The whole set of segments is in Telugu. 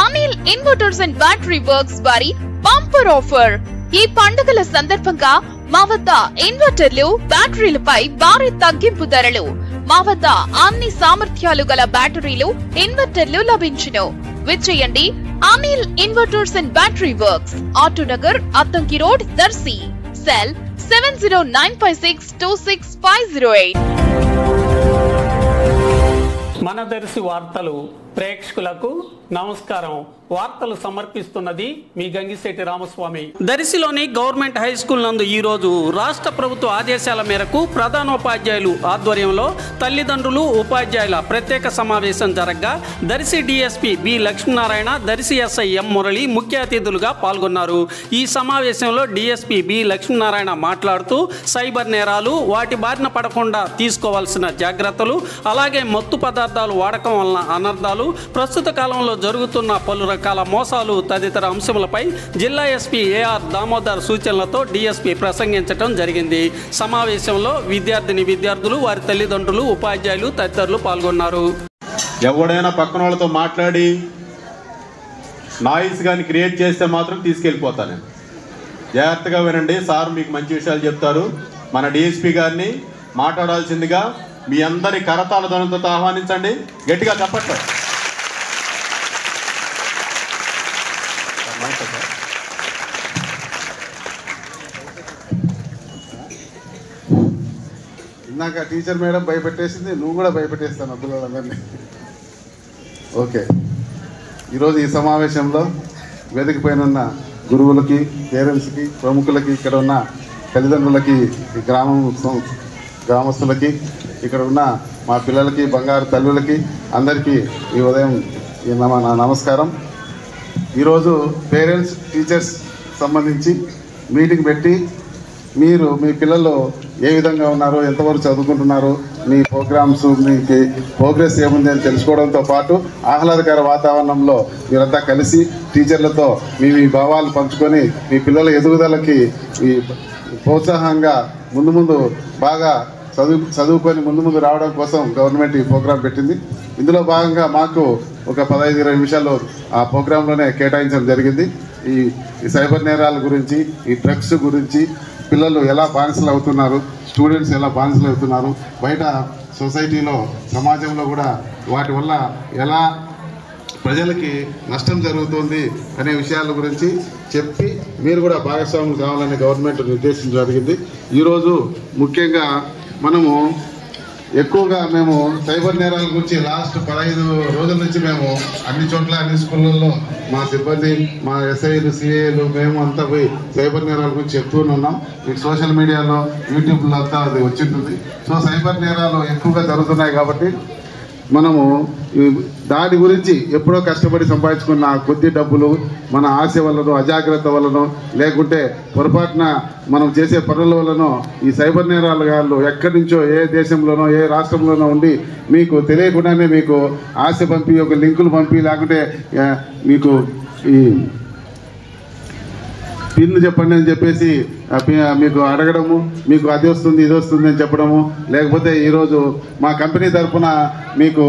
Anil inverters and battery works వారి బంపర్ ఆఫర్. ఈ పండుగల సందర్భంగా మా వద్ద ఇన్వర్టర్లు, బ్యాటరీలపై భారీ తగ్గింపు ధరలు. మా వద్ద అన్ని సామర్థ్యాలు గల బ్యాటరీలు, ఇన్వర్టర్లు లభించును. విచ్చేయండి Anil inverters and battery works, Autonagar, Addanki road, Darsi. Cell 7095626508. మన దర్శి వార్తలు ప్రేక్షకులకు నమస్కారం. వార్తలు సమర్పిస్తున్నది మీ గంగిశెట్టి రామస్వామి. దర్శిలోని గవర్నమెంట్ హై స్కూల్ నందు ఈరోజు రాష్ట్ర ప్రభుత్వ ఆదేశాల మేరకు ప్రధానోపాధ్యాయులు ఆధ్వర్యంలో తల్లిదండ్రులు, ఉపాధ్యాయుల ప్రత్యేక సమావేశం జరగగా Darsi DSP B Lakshminarayana, Darsi SI M Murali ముఖ్య అతిథులుగా పాల్గొన్నారు. ఈ సమావేశంలో డిఎస్పీ బి లక్ష్మీనారాయణ మాట్లాడుతూ సైబర్ నేరాలు, వాటి బారిన పడకుండా తీసుకోవాల్సిన జాగ్రత్తలు, అలాగే మత్తు పదార్థాలు వాడకం వలన అనర్థాలు, ప్రస్తుత కాలంలో జరుగుతున్న పలు రకాల మోసాలు తదితర అంశములపై జిల్లా ఎస్పీ ఏఆర్ దామోదర్ సూచనలతో డిఎస్పీ ప్రసంగించడం జరిగింది. సమావేశంలో విద్యార్థులు, వారి తల్లిదండ్రులు, ఉపాధ్యాయులు తదితరులు పాల్గొన్నారు. ఎవడైనా పక్కన వాళ్ళతో మాట్లాడి నాయిస్ కానీ క్రియేట్ చేస్తే మాత్రం తీసుకెళ్ళిపోతాను. జాగ్రత్తగా వినండి, సార్ మీకు మంచి విషయాలు చెప్తారు. మన డిఎస్పీ గారిని మాట్లాడాల్సిందిగా మీ అందరి కరతాళ ధ్వనులతో ఆహ్వానించండి. గట్టిగా చెప్పండి. ఇందాక టీచర్ మేడం భయపెట్టేసింది, నువ్వు కూడా భయపెట్టేస్తాను పిల్లలందరినీ. ఓకే, ఈరోజు ఈ సమావేశంలో వేదిక పైన ఉన్న గురువులకి, పేరెంట్స్కి, ప్రముఖులకి, ఇక్కడ ఉన్న తల్లిదండ్రులకి, గ్రామస్తులకి, ఇక్కడ ఉన్న మా పిల్లలకి, బంగారు తల్లులకి అందరికీ ఈ ఉదయం నా నమస్కారం. ఈరోజు పేరెంట్స్, టీచర్స్ సంబంధించి మీటింగ్ పెట్టి మీరు మీ పిల్లలు ఏ విధంగా ఉన్నారో, ఎంతవరకు చదువుకుంటున్నారో, మీ ప్రోగ్రామ్స్, మీకు ప్రోగ్రెస్ ఏముంది అని తెలుసుకోవడంతో పాటు ఆహ్లాదకర వాతావరణంలో మీరంతా కలిసి టీచర్లతో మీ భావాలు పంచుకొని మీ పిల్లల ఎదుగుదలకి ఈ ప్రోత్సాహంగా ముందు బాగా చదువుకొని ముందు రావడం కోసం గవర్నమెంట్ ఈ ప్రోగ్రాం పెట్టింది. ఇందులో భాగంగా మాకు ఒక 15-20 నిమిషాలు ఆ ప్రోగ్రాంలోనే కేటాయించడం జరిగింది. ఈ సైబర్ నేరాల గురించి, ఈ డ్రగ్స్ గురించి, పిల్లలు ఎలా బానిసలు అవుతున్నారు, స్టూడెంట్స్ ఎలా బానిసలు అవుతున్నారు, బయట సొసైటీలో, సమాజంలో కూడా వాటి వల్ల ఎలా ప్రజలకి నష్టం జరుగుతుంది అనే విషయాల గురించి చెప్పి మీరు కూడా భాగస్వాములు కావాలని గవర్నమెంట్ నిర్దేశించడం జరిగింది. ఈరోజు ముఖ్యంగా మనము ఎక్కువగా మేము సైబర్ నేరాల గురించి లాస్ట్ 15 రోజుల నుంచి మేము అన్ని చోట్ల, అన్ని స్కూళ్ళల్లో మా సిబ్బంది, మా ఎస్ఐలు, సిఐలు, మేము అంతా పోయి సైబర్ నేరాల గురించి చెప్తూనే మీకు సోషల్ మీడియాలో, యూట్యూబ్లో అంతా అది వచ్చింటుంది. సో సైబర్ నేరాలు ఎక్కువగా జరుగుతున్నాయి కాబట్టి మనము దాని గురించి ఎప్పుడో కష్టపడి సంపాదించుకున్న కొద్ది డబ్బులు మన ఆశ వల్లనో, అజాగ్రత్త వల్లనో, లేకుంటే పొరపాటున మనం చేసే పనుల వల్లనో ఈ సైబర్ నేరాలు ఎక్కడి నుంచో, ఏ దేశంలోనో, ఏ రాష్ట్రంలోనో ఉండి మీకు తెలియకుండానే మీకు ఆశ పంపి, ఒక లింకులు పంపి, లేకుంటే మీకు ఈ పిన్ చెప్పండి అని చెప్పేసి మీకు అడగడము, మీకు అది వస్తుంది, ఇది వస్తుంది అని చెప్పడము, లేకపోతే ఈరోజు మా కంపెనీ తరఫున మీకు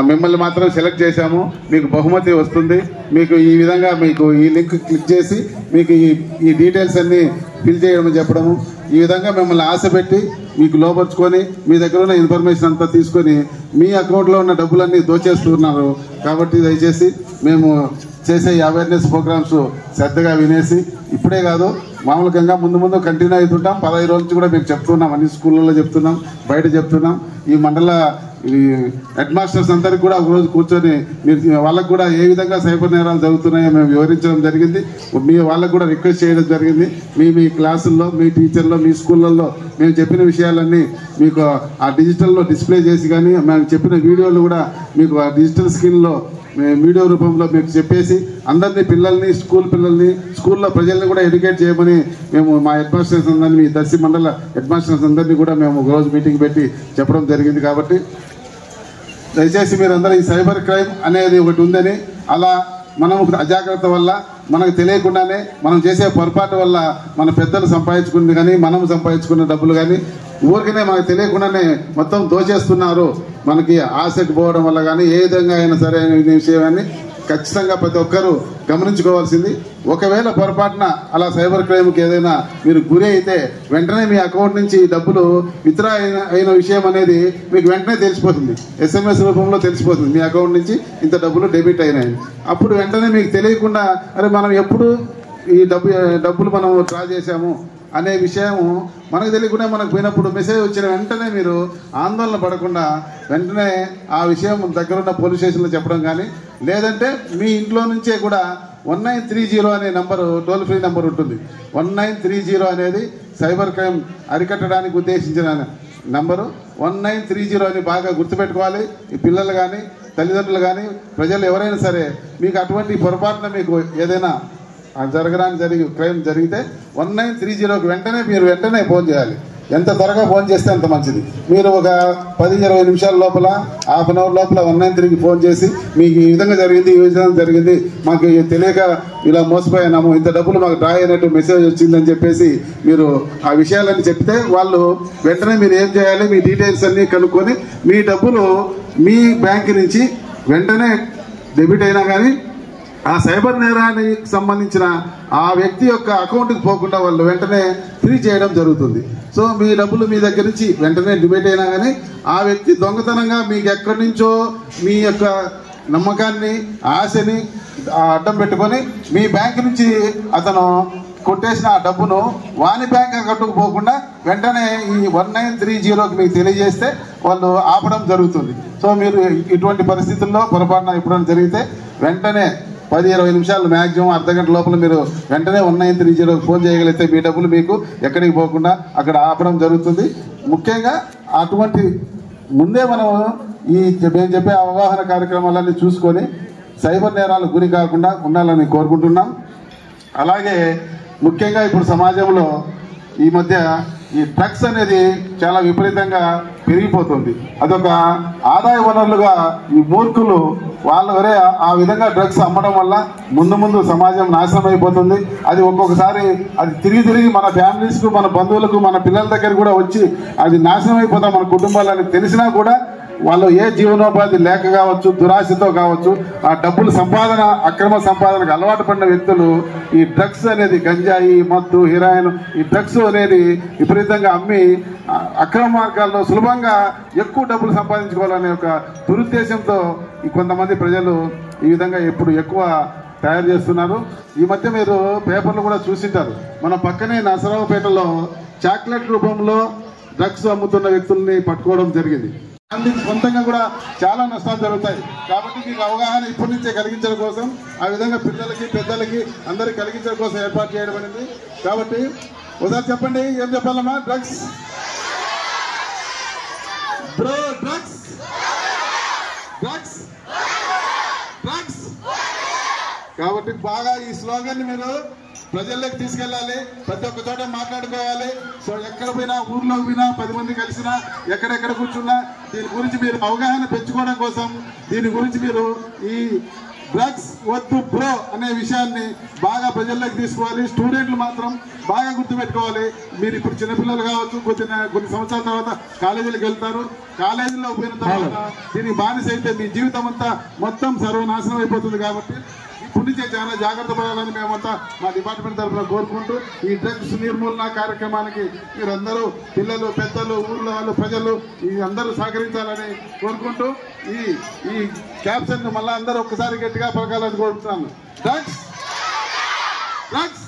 మిమ్మల్ని మాత్రం సెలెక్ట్ చేశాము, మీకు బహుమతి వస్తుంది, మీకు ఈ విధంగా మీకు ఈ లింక్ క్లిక్ చేసి మీకు ఈ డీటెయిల్స్ అన్నీ ఫిల్ చేయడం చెప్పడము, ఈ విధంగా మిమ్మల్ని ఆశ పెట్టి మీకు లోపరుచుకొని మీ దగ్గర ఉన్న ఇన్ఫర్మేషన్ అంతా తీసుకొని మీ అకౌంట్లో ఉన్న డబ్బులన్నీ దోచేస్తున్నారు. కాబట్టి దయచేసి మేము చేసే అవేర్నెస్ ప్రోగ్రామ్స్ శ్రద్ధగా వినేసి, ఇప్పుడే కాదు మామూలుగా ముందు కంటిన్యూ అవుతుంటాం. 15 రోజుల నుంచి కూడా మీకు చెప్తున్నాం, అన్ని స్కూళ్ళలో చెప్తున్నాం, బయట చెప్తున్నాం. ఈ మండల హెడ్ మాస్టర్స్ అందరికి కూడా ఒకరోజు కూర్చొని మీరు వాళ్ళకు కూడా ఏ విధంగా సైబర్ నేరాలు జరుగుతున్నాయో మేము వివరించడం జరిగింది. మీ వాళ్ళకు కూడా రిక్వెస్ట్ చేయడం జరిగింది. మీ క్లాసుల్లో, మీ టీచర్లో, మీ స్కూళ్ళల్లో మేము చెప్పిన విషయాలన్నీ మీకు ఆ డిజిటల్లో డిస్ప్లే చేసి, కానీ మేము చెప్పిన వీడియోలు కూడా మీకు ఆ డిజిటల్ స్క్రీన్లో వీడియో రూపంలో మీకు చెప్పేసి అందరినీ, పిల్లల్ని, స్కూల్లో ప్రజల్ని కూడా ఎడ్యుకేట్ చేయమని మేము మా హెడ్ మాస్టర్స్ అందరినీ, మీ దర్శి మండల హెడ్ మాస్టర్స్ అందరినీ కూడా మేము ఒకరోజు మీటింగ్ పెట్టి చెప్పడం జరిగింది. కాబట్టి దయచేసి మీరందరూ ఈ సైబర్ క్రైమ్ అనేది ఒకటి ఉందని, అలా మనం అజాగ్రత్త వల్ల, మనకు తెలియకుండానే మనం చేసే పొరపాటు వల్ల మన పెద్దలు సంపాదించుకుంది కానీ, మనం సంపాదించుకున్న డబ్బులు కానీ ఊరికనే మనకు తెలియకుండానే మొత్తం దోచేస్తున్నారు. మనకి ఆసక్తి పోవడం వల్ల కానీ, ఏ విధంగా అయినా సరే అనే విషయాన్ని ఖచ్చితంగా ప్రతి ఒక్కరూ గమనించుకోవాల్సింది. ఒకవేళ పొరపాటున అలా సైబర్ క్రైమ్కి ఏదైనా మీరు గురి అయితే వెంటనే మీ అకౌంట్ నుంచి డబ్బులు విత్డ్రా అయిన విషయం అనేది మీకు వెంటనే తెలిసిపోతుంది. SMS రూపంలో తెలిసిపోతుంది మీ అకౌంట్ నుంచి ఇంత డబ్బులు డెబిట్ అయినాయి. అప్పుడు వెంటనే మీకు తెలియకుండా అరే మనం ఎప్పుడు ఈ డబ్బులు మనం డ్రా చేశాము అనే విషయం మనకు తెలియకుండా మనకు పోయినప్పుడు మెసేజ్ వచ్చిన వెంటనే మీరు ఆందోళన పడకుండా వెంటనే ఆ విషయం దగ్గరున్న పోలీస్ స్టేషన్లో చెప్పడం కానీ, లేదంటే మీ ఇంట్లో నుంచే కూడా 1930 అనే నంబరు టోల్ ఫ్రీ నెంబర్ ఉంటుంది. 1930 అనేది సైబర్ క్రైమ్ అరికట్టడానికి ఉద్దేశించిన నంబరు. 1930 అని బాగా గుర్తుపెట్టుకోవాలి. ఈ పిల్లలు కానీ తల్లిదండ్రులు కానీ ప్రజలు ఎవరైనా సరే మీకు అటువంటి పొరపాటున మీకు ఏదైనా క్రైమ్ జరిగితే 1930కి వెంటనే ఫోన్ చేయాలి. ఎంత త్వరగా ఫోన్ చేస్తే అంత మంచిది. మీరు ఒక 10-20 నిమిషాల లోపల, హాఫ్ అన్ అవర్ లోపల 193కి ఫోన్ చేసి మీకు ఈ విధంగా జరిగింది, మాకు తెలియక ఇలా మోసపోయినాము, ఇంత డబ్బులు మాకు డ్రా అయినట్టు మెసేజ్ వచ్చిందని చెప్పేసి మీరు ఆ విషయాలన్నీ చెప్తే వాళ్ళు వెంటనే మీరు ఏం చేయాలి, మీ డీటెయిల్స్ అన్నీ కనుక్కొని మీ డబ్బులు మీ బ్యాంక్ నుంచి వెంటనే డెబిట్ అయినా కానీ ఆ సైబర్ నేరానికి సంబంధించిన ఆ వ్యక్తి యొక్క అకౌంట్కి పోకుండా వాళ్ళు వెంటనే ఫ్రీ చేయడం జరుగుతుంది. సో మీ డబ్బులు మీ దగ్గర నుంచి వెంటనే డెబిట్ అయినా కానీ ఆ వ్యక్తి దొంగతనంగా మీకు ఎక్కడి నుంచో మీ యొక్క నమ్మకాన్ని, ఆశని అడ్డం పెట్టుకొని మీ బ్యాంక్ నుంచి అతను కొట్టేసిన ఆ డబ్బును వాని బ్యాంక్ అకౌంట్కు పోకుండా వెంటనే ఈ 1930కి మీకు తెలియజేస్తే వాళ్ళు ఆపడం జరుగుతుంది. సో మీరు ఇటువంటి పరిస్థితుల్లో పొరపాటున ఎప్పుడైనా జరిగితే వెంటనే 10-20 నిమిషాలు మ్యాక్సిమం అర్ధగంట లోపల మీరు వెంటనే 1930కి ఫోన్ చేయగలిగితే మీ డబ్బులు మీకు ఎక్కడికి పోకుండా అక్కడ ఆపడం జరుగుతుంది. ముఖ్యంగా అటువంటి ముందే మనం మేము చెప్పే అవగాహన కార్యక్రమాలన్నీ చూసుకొని సైబర్ నేరాలకు గురి కాకుండా ఉండాలని కోరుకుంటున్నాం. అలాగే ముఖ్యంగా ఇప్పుడు సమాజంలో ఈ మధ్య ఈ డ్రగ్స్ అనేది చాలా విపరీతంగా పెరిగిపోతుంది. అదొక ఆదాయ వనరులుగా ఈ మూర్ఖులు వాళ్ళ ఆ విధంగా డ్రగ్స్ అమ్మడం వల్ల ముందు సమాజం నాశనం అయిపోతుంది. అది ఒక్కొక్కసారి అది తిరిగి మన ఫ్యామిలీస్కు, మన బంధువులకు, మన పిల్లల దగ్గర కూడా వచ్చి అది నాశనం అయిపోతాం మన కుటుంబాలని తెలిసినా కూడా వాళ్ళు ఏ జీవనోపాధి లేక కావచ్చు, దురాశతో కావచ్చు, ఆ డబ్బులు సంపాదన, అక్రమ సంపాదనకు అలవాటు పడిన వ్యక్తులు ఈ డ్రగ్స్ అనేది గంజాయి, మత్తు, హీరాయిన్, ఈ డ్రగ్స్ అనేది విపరీతంగా అమ్మి అక్రమ మార్గాల్లో సులభంగా ఎక్కువ డబ్బులు సంపాదించుకోవాలనే ఒక దురుద్దేశంతో ఈ కొంతమంది ప్రజలు ఈ విధంగా ఎప్పుడు ఎక్కువ తయారు చేస్తున్నారు. ఈ మధ్య మీరు పేపర్లు కూడా చూసింటారు. మన పక్కనే నరసరావుపేటలో చాక్లెట్ రూపంలో డ్రగ్స్ అమ్ముతున్న వ్యక్తుల్ని పట్టుకోవడం జరిగింది. సొంతంగా కూడా చాలా నష్టాలు జరుగుతాయి. కాబట్టి మీకు అవగాహన ఇప్పటి నుంచే కలిగించడం కోసం, ఆ విధంగా పిల్లలకి పెద్దలకి అందరికి కలిగించడం కోసం ఏర్పాటు చేయడం అనేది. కాబట్టి ఒకసారి చెప్పండి, ఏం చెప్పాలమ్మా? Drugs bro, drugs drugs drugs. కాబట్టి బాగా ఈ స్లోగన్ మీరు ప్రజల్లోకి తీసుకెళ్ళాలి. ప్రతి ఒక్క చోట మాట్లాడుకోవాలి. సో ఎక్కడ పోయినా, ఊర్లో పోయినా, 10 మంది కలిసినా, ఎక్కడెక్కడ కూర్చున్నా దీని గురించి మీరు అవగాహన పెంచుకోవడం కోసం, దీని గురించి మీరు ఈ డ్రగ్స్ వద్దు బ్రో అనే విషయాన్ని బాగా ప్రజల్లోకి తీసుకోవాలి. స్టూడెంట్లు మాత్రం బాగా గుర్తుపెట్టుకోవాలి. మీరు ఇప్పుడు చిన్నపిల్లలు కావచ్చు, కొన్ని సంవత్సరాల తర్వాత కాలేజీలకు వెళ్తారు. కాలేజీలో పోయిన తర్వాత దీనికి బానిస అయితే మీ జీవితం అంతా మొత్తం సర్వనాశనం అయిపోతుంది. కాబట్టి ఇప్పటి నుంచే చాలా జాగ్రత్త పడాలని మేమంతా మా డిపార్ట్మెంట్ తరఫున కోరుకుంటూ ఈ డ్రగ్స్ నిర్మూలన కార్యక్రమానికి మీరందరూ, పిల్లలు, పెద్దలు, ఊళ్ళో వాళ్ళు, ప్రజలు అందరూ సహకరించాలని కోరుకుంటూ ఈ క్యాప్షన్ మళ్ళీ అందరూ ఒక్కసారి గట్టిగా పలకాలని కోరుతున్నాను. Drugs drugs